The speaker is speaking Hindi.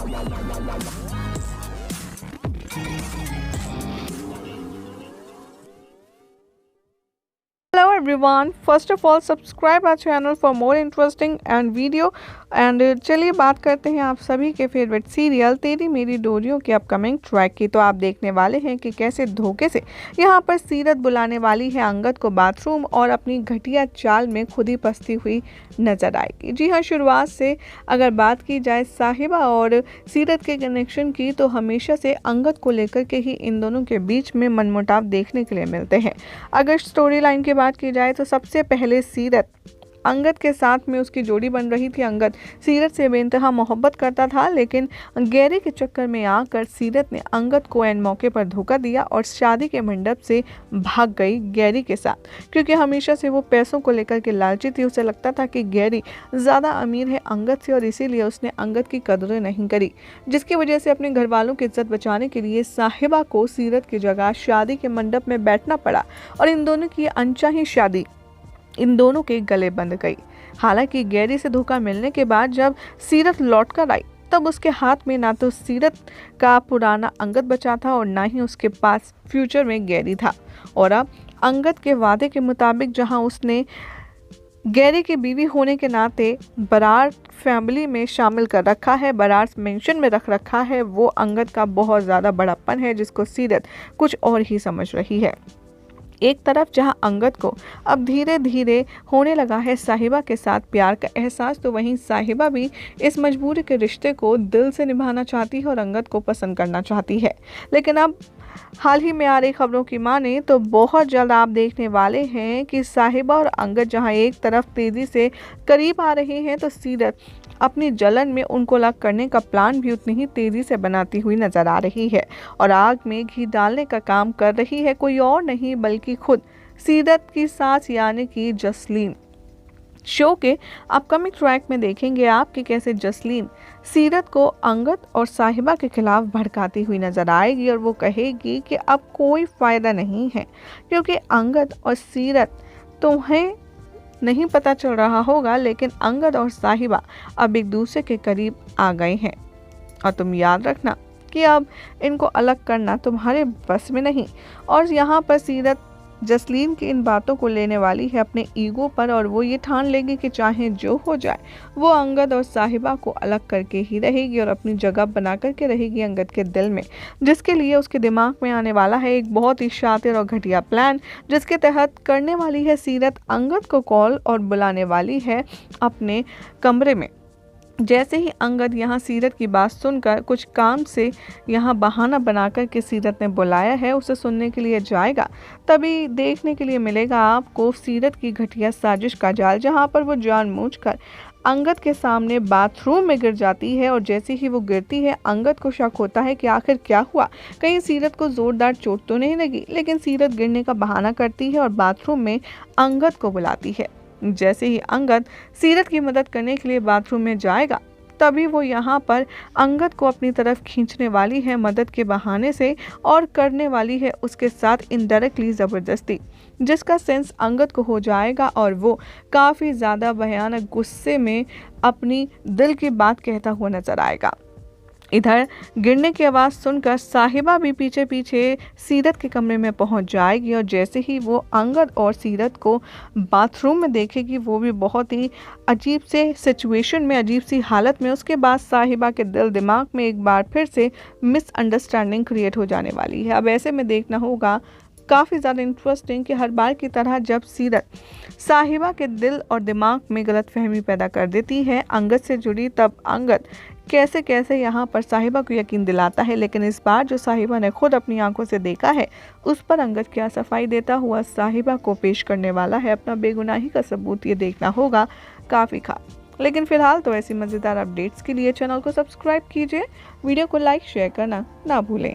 Hello everyone. First of all, subscribe our channel for more interesting and video. And चलिए बात करते हैं आप सभी के फेवरेट सीरियल तेरी मेरी डोरियों के अपकमिंग ट्रैक की। तो आप देखने वाले हैं कि कैसे धोखे से यहाँ पर सीरत बुलाने वाली है अंगद को बाथरूम और अपनी घटिया चाल में खुद ही फंसती हुई नजर आएगी। जी हाँ, शुरुआत से अगर बात की जाए साहिबा और सीरत के कनेक्शन की तो हमेशा से अंगद को लेकर के ही इन दोनों के बीच में मनमुटाव देखने के लिए मिलते हैं। अगर स्टोरी लाइन की बात की जाए तो सबसे पहले सीरत अंगद के साथ में उसकी जोड़ी बन रही थी। अंगद सीरत से बेइंतहा मोहब्बत करता था, लेकिन गैरी के चक्कर में आकर सीरत ने अंगद को एन मौके पर धोखा दिया और शादी के मंडप से भाग गई गैरी के साथ, क्योंकि हमेशा से वो पैसों को लेकर के लालची थी। उसे लगता था कि गैरी ज़्यादा अमीर है अंगद से और इसीलिए उसने अंगद की कदरें नहीं करी, जिसकी वजह से अपने घर वालों की इज्जत बचाने के लिए साहिबा को सीरत की जगह शादी के मंडप में बैठना पड़ा और इन दोनों की अनचाही शादी इन दोनों के गले बंध गई। हालांकि गैरी से धोखा मिलने के बाद जब सीरत लौट कर आई तब उसके हाथ में ना तो सीरत का पुराना अंगद बचा था और ना ही उसके पास फ्यूचर में गैरी था। और अब अंगद के वादे के मुताबिक जहां उसने गैरी की बीवी होने के नाते बरार फैमिली में शामिल कर रखा है, बरार मेंशन में रख रखा है, वो अंगद का बहुत ज़्यादा बड़प्पन है जिसको सीरत कुछ और ही समझ रही है। एक तरफ जहां अंगद को अब धीरे धीरे होने लगा है साहिबा के साथ प्यार का एहसास, तो वहीं साहिबा भी इस मजबूरी के रिश्ते को दिल से निभाना चाहती है और अंगद को पसंद करना चाहती है। लेकिन अब हाल ही में आ रही खबरों की माने तो बहुत जल्द आप देखने वाले हैं कि साहिबा और अंगद जहां एक तरफ तेजी से करीब आ रहे हैं तो सीरत अपनी जलन में उनको अलग करने का प्लान भी उतनी ही तेजी से बनाती हुई नजर आ रही है और आग में घी डालने का काम कर रही है कोई और नहीं बल्कि खुद सीरत की सास यानी कि जसलीन। शो के अपकमिंग ट्रैक में देखेंगे आप कि कैसे जसलीन सीरत को अंगद और साहिबा के खिलाफ भड़काती हुई नजर आएगी और वो कहेगी कि अब कोई फायदा नहीं है क्योंकि अंगद और सीरत तुम्हें नहीं पता चल रहा होगा, लेकिन अंगद और साहिबा अब एक दूसरे के करीब आ गए हैं और तुम याद रखना कि अब इनको अलग करना तुम्हारे बस में नहीं। और यहाँ पर सीरत जसलीन की इन बातों को लेने वाली है अपने ईगो पर और वो ये ठान लेगी कि चाहे जो हो जाए वो अंगद और साहिबा को अलग करके ही रहेगी और अपनी जगह बना करके रहेगी अंगद के दिल में, जिसके लिए उसके दिमाग में आने वाला है एक बहुत ही शातिर और घटिया प्लान, जिसके तहत करने वाली है सीरत अंगद को कॉल और बुलाने वाली है अपने कमरे में। जैसे ही अंगद यहाँ सीरत की बात सुनकर कुछ काम से यहाँ बहाना बनाकर के सीरत ने बुलाया है उसे सुनने के लिए जाएगा, तभी देखने के लिए मिलेगा आपको सीरत की घटिया साजिश का जाल, जहाँ पर वो जानबूझकर अंगद के सामने बाथरूम में गिर जाती है और जैसे ही वो गिरती है अंगद को शक होता है कि आखिर क्या हुआ, कहीं सीरत को जोरदार चोट तो नहीं लगी, लेकिन सीरत गिरने का बहाना करती है और बाथरूम में अंगद को बुलाती है। जैसे ही अंगद सीरत की मदद करने के लिए बाथरूम में जाएगा तभी वो यहाँ पर अंगद को अपनी तरफ खींचने वाली है मदद के बहाने से और करने वाली है उसके साथ इनडायरेक्टली ज़बरदस्ती, जिसका सेंस अंगद को हो जाएगा और वो काफ़ी ज़्यादा भयानक गुस्से में अपनी दिल की बात कहता हुआ नजर आएगा। इधर गिरने की आवाज़ सुनकर साहिबा भी पीछे पीछे सीरत के कमरे में पहुंच जाएगी और जैसे ही वो अंगद और सीरत को बाथरूम में देखेगी वो भी बहुत ही अजीब से सिचुएशन में, अजीब सी हालत में, उसके बाद साहिबा के दिल दिमाग में एक बार फिर से मिसअंडरस्टैंडिंग क्रिएट हो जाने वाली है। अब ऐसे में देखना होगा काफ़ी ज़्यादा इंटरेस्टिंग कि हर बार की तरह जब सीरत साहिबा के दिल और दिमाग में गलतफहमी पैदा कर देती है अंगद से जुड़ी, तब अंगद कैसे कैसे यहाँ पर साहिबा को यकीन दिलाता है, लेकिन इस बार जो साहिबा ने खुद अपनी आंखों से देखा है उस पर अंगद क्या सफाई देता हुआ साहिबा को पेश करने वाला है अपना बेगुनाही का सबूत, ये देखना होगा काफ़ी खास। लेकिन फिलहाल तो ऐसी मज़ेदार अपडेट्स के लिए चैनल को सब्सक्राइब कीजिए, वीडियो को लाइक शेयर करना ना भूलें।